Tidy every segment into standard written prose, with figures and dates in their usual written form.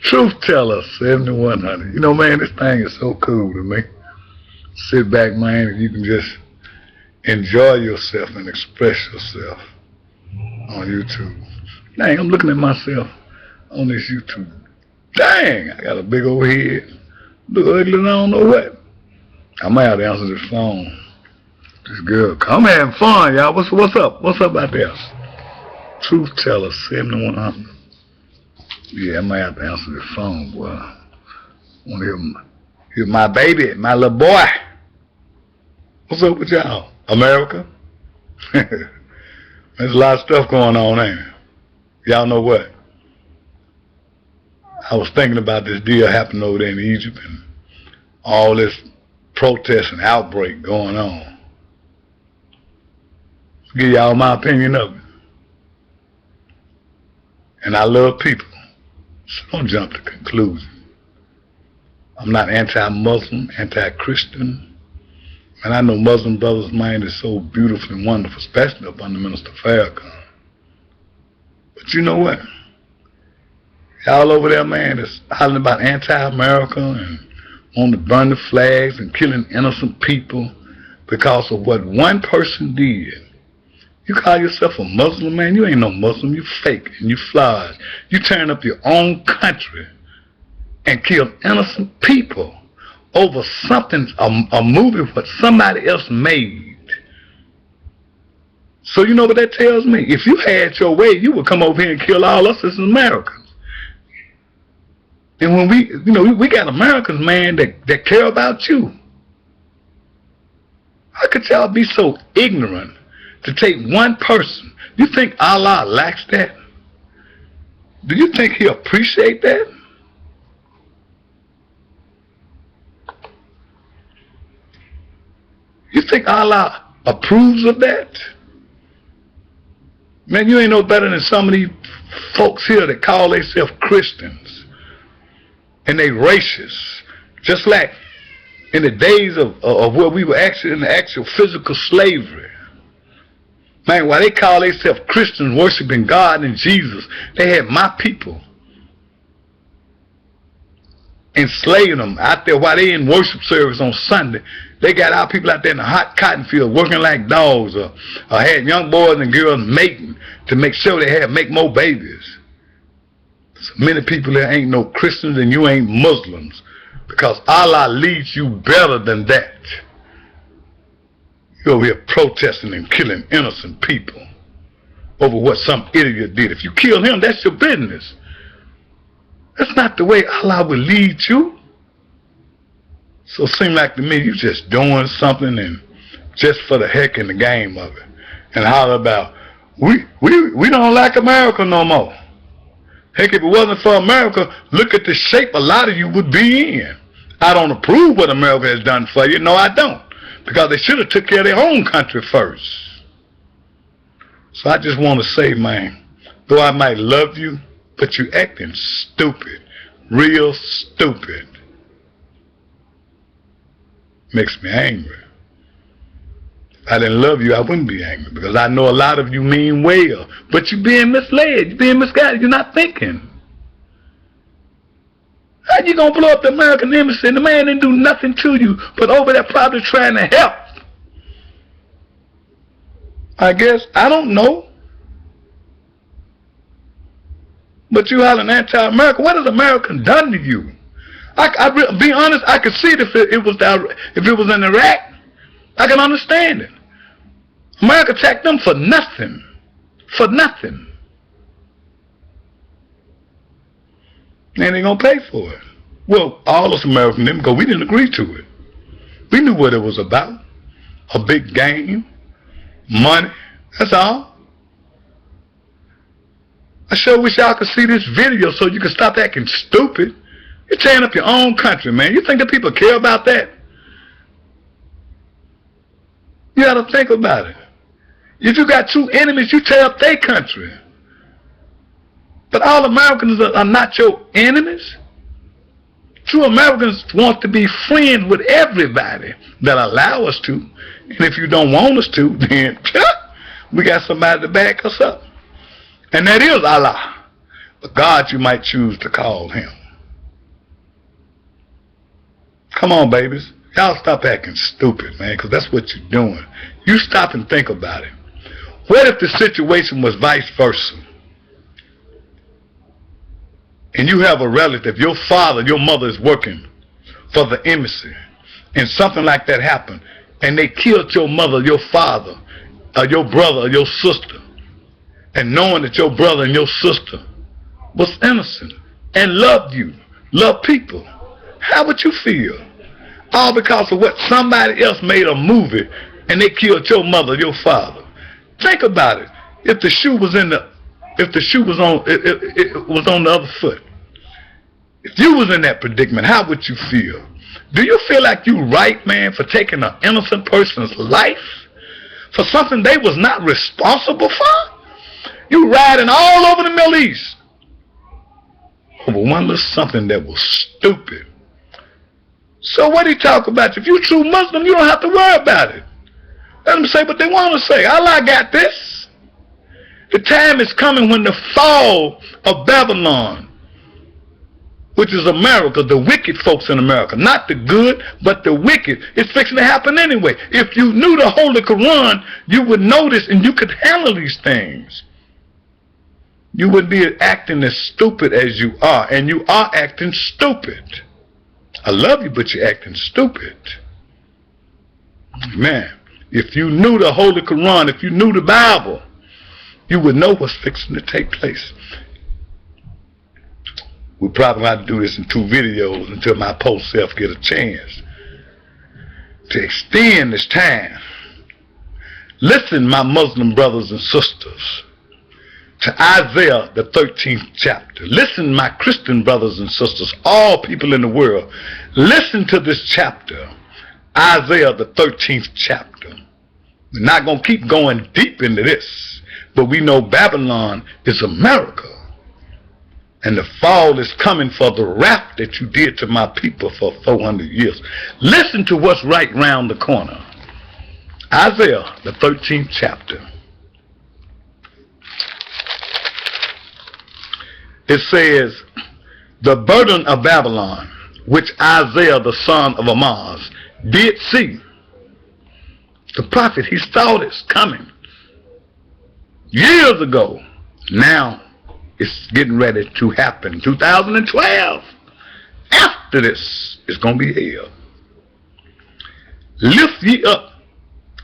Truth Teller 7100. You know, man, this thing is so cool to me. Sit back, man, and you can just enjoy yourself and express yourself on YouTube. Dang, I'm looking at myself on this YouTube. Dang, I got a big old head. Look ugly and I don't know what. I might have to answer this phone. This girl, I'm having fun, y'all. What's up? What's up out there? Truth Teller 7100. Yeah, I might have to answer the phone, boy. I want to hear my baby, my little boy. What's up with y'all? America? There's a lot of stuff going on there. Y'all know what? I was thinking about this deal happening over there in Egypt and all this protest and outbreak going on. Give y'all my opinion of it. And I love people, so don't jump to conclusions. I'm not anti-Muslim, anti-Christian. And I know Muslim brothers' mind is so beautiful and wonderful, especially up under Minister Farrakhan. But you know what? Y'all over there, man, that's hollering about anti-America and want to burn the flags and killing innocent people because of what one person did. You call yourself a Muslim, man? You ain't no Muslim. You fake and you flawed. You turn up your own country and kill innocent people over something, a movie what somebody else made. So you know what that tells me? If you had your way, you would come over here and kill all us as Americans. And when we got Americans, man, that care about you. How could y'all be so ignorant to take one person? You think Allah lacks that? Do you think He appreciate that? You think Allah approves of that? Man, you ain't no better than some of these folks here that call themselves Christians. And they racist. Just like in the days of where we were actually in the actual physical slavery. Man, while they call themselves Christians worshiping God and Jesus, they had my people enslaving them out there while they in worship service on Sunday. They got our people out there in the hot cotton field working like dogs, or had young boys and girls mating to make sure they make more babies. So many people there ain't no Christians and you ain't Muslims because Allah leads you better than that. You're over here protesting and killing innocent people over what some idiot did. If you kill him, that's your business. That's not the way Allah will lead you. So it seems like to me you just doing something and just for the heck in the game of it. And holler about, we don't like America no more. Heck, if it wasn't for America, look at the shape a lot of you would be in. I don't approve what America has done for you. No, I don't. Because they should have took care of their own country first. So I just want to say, man, though I might love you, but you acting stupid. Real stupid. Makes me angry. If I didn't love you, I wouldn't be angry because I know a lot of you mean well, but you're being misled, you're being misguided, you're not thinking. How you gonna blow up the American embassy and the man didn't do nothing to you, but over there probably trying to help? I guess, I don't know. But you hollering anti-America. What has America done to you? I be honest, I could see it if it was in Iraq. I can understand it. America attacked them for nothing. For nothing. And they're going to pay for it. Well, all us Americans didn't, because we didn't agree to it. We knew what it was about. A big game. Money. That's all. I sure wish y'all could see this video so you could stop acting stupid. You're tearing up your own country, man. You think that people care about that? You got to think about it. If you got two enemies, you tear up their country. But all Americans are not your enemies. True Americans want to be friends with everybody that allow us to. And if you don't want us to, then we got somebody to back us up. And that is Allah. but God you might choose to call him. Come on, babies. Y'all stop acting stupid, man, because that's what you're doing. You stop and think about it. What if the situation was vice versa? And you have a relative, your father, your mother is working for the embassy, and something like that happened, and they killed your mother, your father, or your brother, or your sister, and knowing that your brother and your sister was innocent and loved you, loved people, how would you feel? All because of what somebody else made a movie and they killed your mother, your father. Think about it. If the shoe was on the other foot. If you was in that predicament, how would you feel? Do you feel like you right, man, for taking an innocent person's life for something they was not responsible for? You riding all over the Middle East over one little something that was stupid. So what he talk about? If you're a true Muslim, you don't have to worry about it. Let them say what they want to say. Allah got this. The time is coming when the fall of Babylon, which is America, the wicked folks in America, not the good, but the wicked, it's fixing to happen anyway. If you knew the Holy Quran, you would notice and you could handle these things. You wouldn't be acting as stupid as you are, and you are acting stupid. I love you, but you're acting stupid. Man, if you knew the Holy Quran, if you knew the Bible, you would know what's fixing to take place. We probably have to do this in 2 videos until my post self get a chance to extend this time. Listen, my Muslim brothers and sisters, to Isaiah, the 13th chapter. Listen, my Christian brothers and sisters, all people in the world, listen to this chapter, Isaiah, the 13th chapter. We're not going to keep going deep into this, but we know Babylon is America, and the fall is coming for the wrath that you did to my people for 400 years. Listen to what's right round the corner. Isaiah, the 13th chapter. It says, the burden of Babylon, which Isaiah the son of Amoz did see. The prophet, he saw this coming years ago. Now it's getting ready to happen. 2012. After this, it's going to be hell. Lift ye up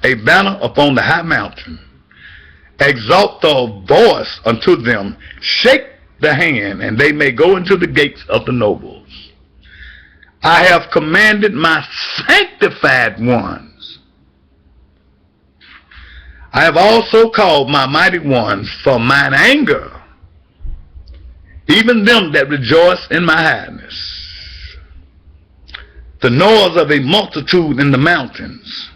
a banner upon the high mountain. Exalt the voice unto them. Shake the hand, and they may go into the gates of the nobles. I have commanded my sanctified ones. I have also called my mighty ones for mine anger, even them that rejoice in my highness. The noise of a multitude in the mountains,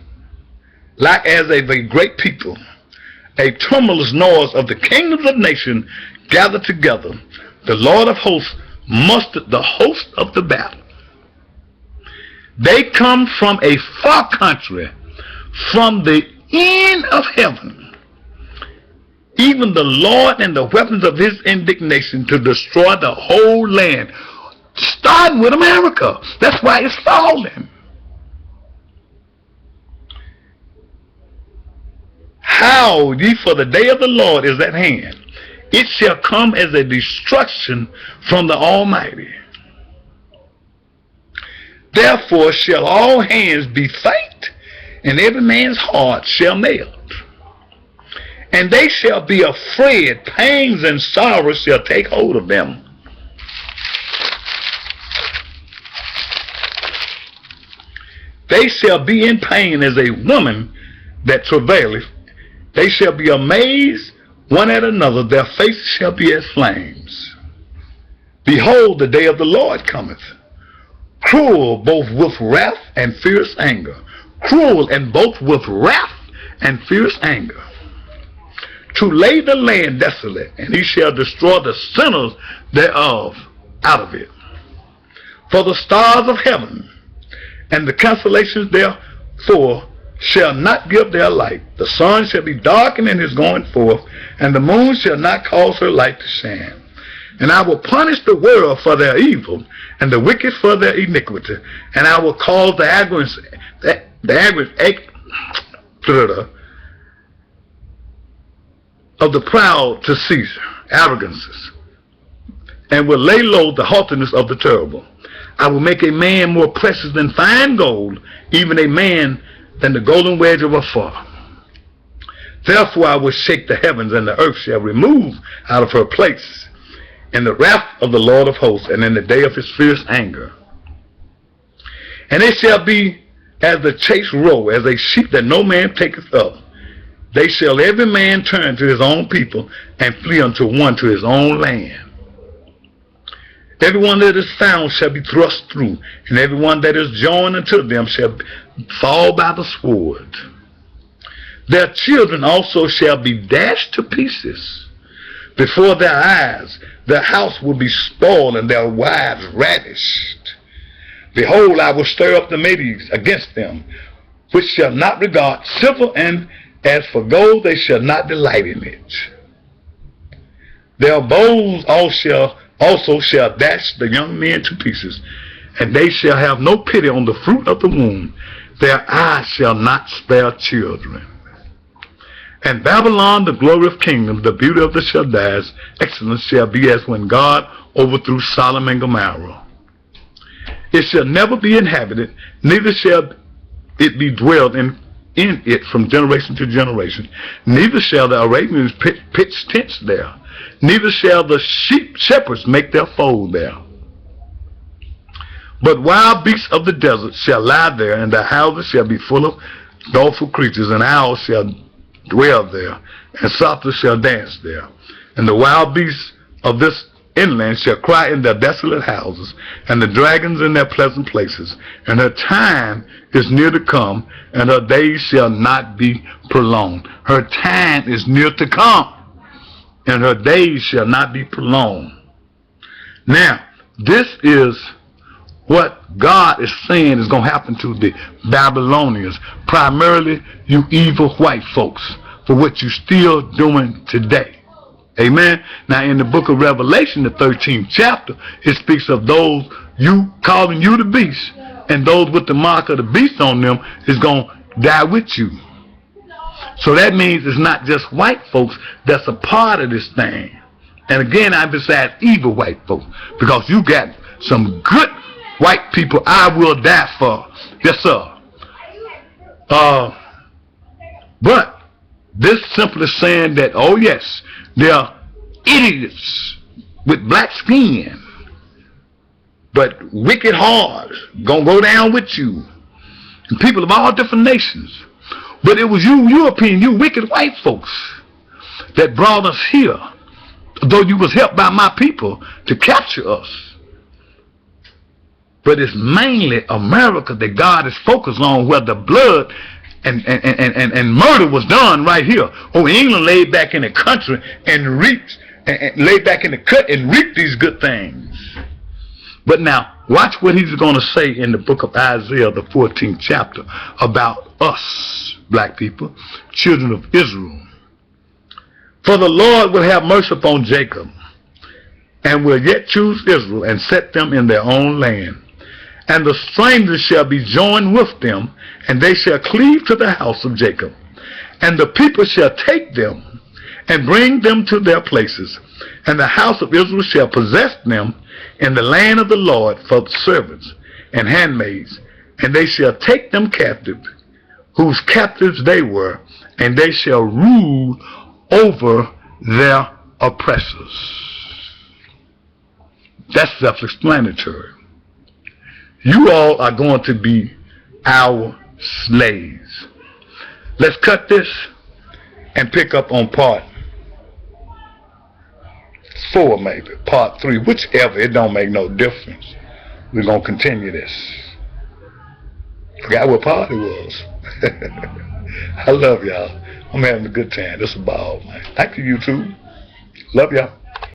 like as of a great people, a tumultuous noise of the kingdoms of nations gathered together. The Lord of hosts mustered the host of the battle. They come from a far country, from the end of heaven, even the Lord and the weapons of his indignation to destroy the whole land, starting with America. That's why it's falling. Howl ye, for the day of the Lord is at hand. It shall come as a destruction from the Almighty. Therefore shall all hands be faint, and every man's heart shall melt. And they shall be afraid, pangs and sorrows shall take hold of them. They shall be in pain as a woman that travaileth. They shall be amazed one at another, their faces shall be as flames. Behold, the day of the Lord cometh, cruel both with wrath and fierce anger. Cruel and both with wrath and fierce anger. To lay the land desolate, and he shall destroy the sinners thereof out of it. For the stars of heaven and the constellations therefore shall not give their light. The sun shall be darkened in his going forth, and the moon shall not cause her light to shine. And I will punish the world for their evil, and the wicked for their iniquity. And I will cause the arrogance of the proud to cease, arrogances, and will lay low the haughtiness of the terrible. I will make a man more precious than fine gold, even a man than the golden wedge of a far. Therefore I will shake the heavens, and the earth shall remove out of her place in the wrath of the Lord of hosts, and in the day of his fierce anger. And it shall be as the chase roe, as a sheep that no man taketh up. They shall every man turn to his own people, and flee unto one to his own land. Everyone that is found shall be thrust through, and everyone that is joined unto them shall fall by the sword. Their children also shall be dashed to pieces before their eyes. Their house will be spoiled, and their wives ravished. Behold, I will stir up the Medes against them, which shall not regard silver, and as for gold, they shall not delight in it. Their bows also shall dash the young men to pieces, and they shall have no pity on the fruit of the womb. Their eyes shall not spare children. And Babylon, the glory of kingdoms, the beauty of the Shaddai's excellence, shall be as when God overthrew Sodom and Gomorrah. It shall never be inhabited, neither shall it be dwelled in it from generation to generation. Neither shall the Arabians pitch tents there, neither shall the shepherds make their fold there. But wild beasts of the desert shall lie there, and the houses shall be full of doleful creatures, and owls shall dwell there, and softly shall dance there. And the wild beasts of this inland shall cry in their desolate houses, and the dragons in their pleasant places. And her time is near to come, and her days shall not be prolonged. Her time is near to come, and her days shall not be prolonged. Now, this is what God is saying is going to happen to the Babylonians, primarily you evil white folks, for what you're still doing today. Amen. Now in the book of Revelation, the 13th chapter, it speaks of those you calling you the beast, and those with the mark of the beast on them is going to die with you. So that means it's not just white folks that's a part of this thing. And again, I emphasize evil white folks, because you got some good white people I will die for. Yes, sir. But this simply saying that, oh yes, they are idiots with black skin, but wicked hard, gonna go down with you. And people of all different nations. But it was you European, you wicked white folks that brought us here, though you was helped by my people to capture us. But it's mainly America that God is focused on, where the blood and murder was done right here. Oh, England laid back in the country and reaped, and laid back in the cut and reaped these good things. But now, watch what he's going to say in the book of Isaiah, the 14th chapter, about us, black people, children of Israel. For the Lord will have mercy upon Jacob, and will yet choose Israel, and set them in their own land. And the strangers shall be joined with them, and they shall cleave to the house of Jacob. And the people shall take them, and bring them to their places. And the house of Israel shall possess them in the land of the Lord for servants and handmaids. And they shall take them captive, whose captives they were, and they shall rule over their oppressors. That's self-explanatory. You all are going to be our slaves. Let's cut this and pick up on part 4, maybe part 3, whichever. It don't make no difference. We're going to continue this. Forgot what part it was. I love y'all. I'm having a good time. This is a ball, man. Thank you, YouTube. Love y'all.